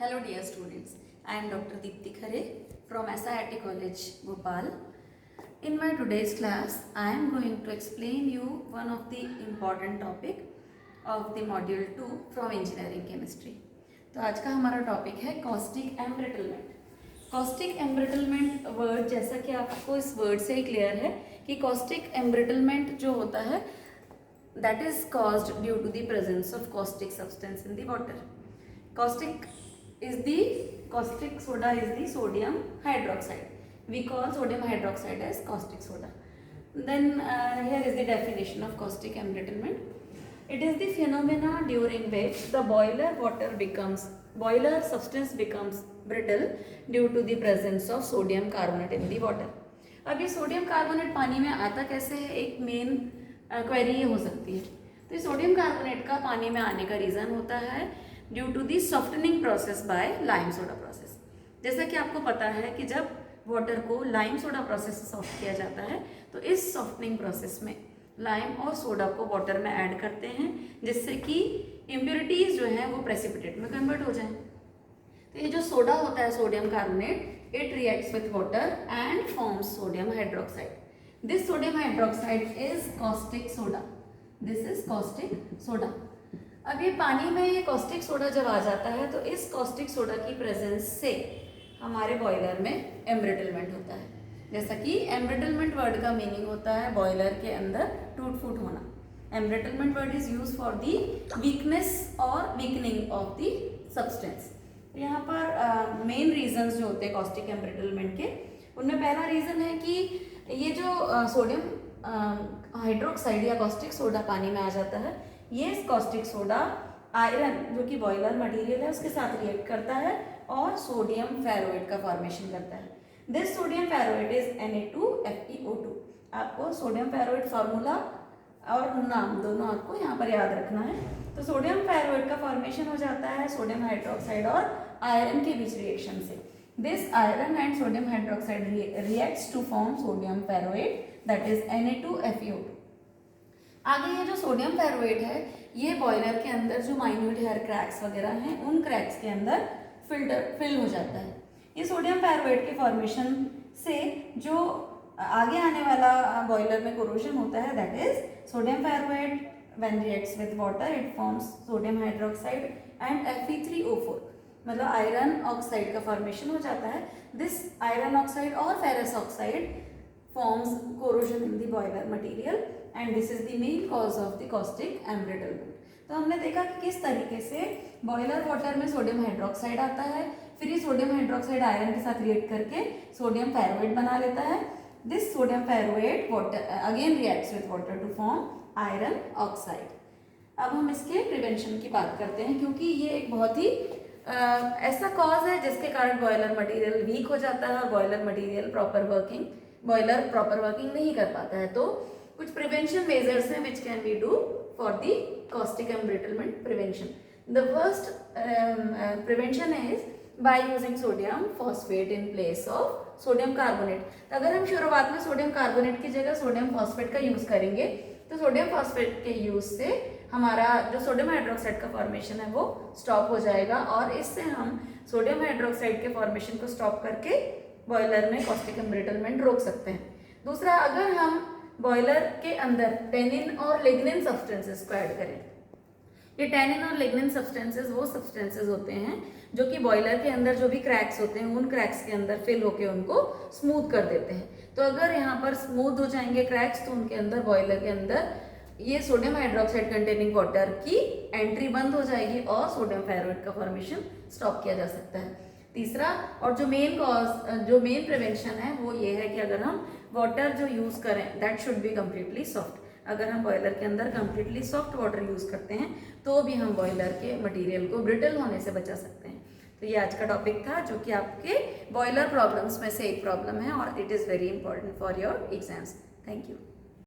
Hello dear students, I am Dr. Deepti Khare from SIRT College, Bhopal. In my today's class, I am going to explain you one of the important topic of the module 2 from engineering chemistry. तो आज का हमारा topic है caustic embrittlement. Caustic embrittlement word, जैसा कि आपको इस word से ही क्लियर है कि कॉस्टिक एम्ब्रिटलमेंट जो होता है that is caused due to the presence of caustic substance in the water. Caustic soda is the sodium hydroxide. We call sodium hydroxide as caustic soda. Then here is the definition of caustic embrittlement. It is the phenomena during which the boiler substance becomes brittle due to the presence of sodium carbonate in the water. अब ये sodium carbonate पानी में आता कैसे है, एक main query ये हो सकती है. तो सोडियम कार्बोनेट का पानी में आने का रीज़न होता है due to the softening process by lime soda process. जैसा कि आपको पता है कि जब वाटर को लाइम सोडा प्रोसेस से सॉफ्ट किया जाता है तो इस सॉफ्टनिंग प्रोसेस में लाइम और सोडा को वाटर में ऐड करते हैं जिससे कि इम्प्योरिटीज जो हैं वो प्रेसिपिटेट में कन्वर्ट हो जाएं. तो ये जो सोडा होता है sodium carbonate, it reacts with water and forms sodium hydroxide. This sodium hydroxide is caustic soda. This is caustic soda. अब ये पानी में ये कॉस्टिक सोडा जब आ जाता है तो इस कॉस्टिक सोडा की प्रेजेंस से हमारे बॉयलर में एम्ब्रिटलमेंट होता है. जैसा कि एम्ब्रिटलमेंट वर्ड का मीनिंग होता है बॉयलर के अंदर टूट फूट होना. Embrittlement word is use for the weakness और वीकनिंग ऑफ दी सब्सटेंस. यहाँ पर मेन रीजंस जो होते हैं कॉस्टिक एम्ब्रिटलमेंट के, उनमें पहला रीजन है कि ये जो सोडियम हाइड्रोक्साइड या कॉस्टिक सोडा पानी में आ जाता है, ये कॉस्टिक सोडा आयरन जो कि बॉयलर मटेरियल है उसके साथ रिएक्ट करता है और सोडियम फेरोइड का फॉर्मेशन करता है. This sodium ferroid is Na2FeO2. आपको सोडियम फेरोइड फार्मूला और नाम दोनों आपको यहाँ पर याद रखना है. तो सोडियम फेरोइड का फॉर्मेशन हो जाता है सोडियम हाइड्रोक्साइड और आयरन के बीच रिएक्शन से. This iron and sodium hydroxide reacts to form sodium ferroid that is Na2FeO2. आगे ये जो सोडियम फेरोइड है ये बॉयलर के अंदर जो माइन्यूट हेयर क्रैक्स वगैरह हैं उन क्रैक्स के अंदर फिल हो जाता है. ये सोडियम फेरोइड के फॉर्मेशन से जो आगे आने वाला बॉयलर में कोरोजन होता है that is sodium ferroid when reacts with water it forms sodium hydroxide and Fe3O4, मतलब आयरन ऑक्साइड का फॉर्मेशन हो जाता है. दिस आयरन ऑक्साइड और ferrous oxide forms corrosion in the boiler material and this is the main cause of the caustic embrittlement. तो हमने देखा कि किस तरीके से बॉयलर वाटर में सोडियम हाइड्रोक्साइड आता है, फिर ये सोडियम हाइड्रोक्साइड आयरन के साथ रिएक्ट करके सोडियम फेरोइड बना लेता है. This sodium ferroid water again reacts with water to form iron oxide. अब हम इसके प्रिवेंशन की बात करते हैं क्योंकि ये एक बहुत ही ऐसा कॉज है जिसके कारण बॉयलर मटीरियल वीक हो जाता है और बॉयलर प्रॉपर वर्किंग नहीं कर पाता है. तो कुछ प्रिवेंशन मेजर्स हैं which can be do for the caustic embrittlement prevention. The first prevention is by using sodium phosphate in place of sodium carbonate. अगर हम शुरुआत में सोडियम कार्बोनेट की जगह सोडियम फॉस्फेट का यूज करेंगे तो सोडियम फॉस्फेट के यूज से हमारा जो सोडियम हाइड्रोक्साइड का फॉर्मेशन है वो स्टॉप हो जाएगा और इससे हम सोडियम हाइड्रोक्साइड के फॉर्मेशन को स्टॉप करके बॉयलर में कॉस्टिक एम्ब्रिटलमेंट रोक सकते हैं. दूसरा, अगर हम बॉयलर के अंदर टेनिन और लिग्निन सब्सटेंसेस को ऐड करें. ये टेनिन और लिग्निन सब्सटेंसेस वो सब्सटेंसेस होते हैं जो कि बॉयलर के अंदर जो भी क्रैक्स होते हैं उन क्रैक्स के अंदर फिल होकर उनको स्मूथ कर देते हैं. तो अगर यहाँ पर स्मूथ हो जाएंगे क्रैक्स तो उनके अंदर बॉयलर के अंदर ये सोडियम हाइड्रोक्साइड कंटेनिंग वाटर की एंट्री बंद हो जाएगी और सोडियम फेरोइड का फॉर्मेशन स्टॉप किया जा सकता है. तीसरा और जो मेन प्रिवेंशन है वो ये है कि अगर हम वाटर जो यूज़ करें that should be completely soft. अगर हम बॉयलर के अंदर कम्प्लीटली सॉफ्ट वाटर यूज़ करते हैं तो भी हम बॉयलर के मटेरियल को ब्रिटल होने से बचा सकते हैं. तो ये आज का टॉपिक था जो कि आपके बॉयलर प्रॉब्लम्स में से एक प्रॉब्लम है और it is very important for your exams. Thank you.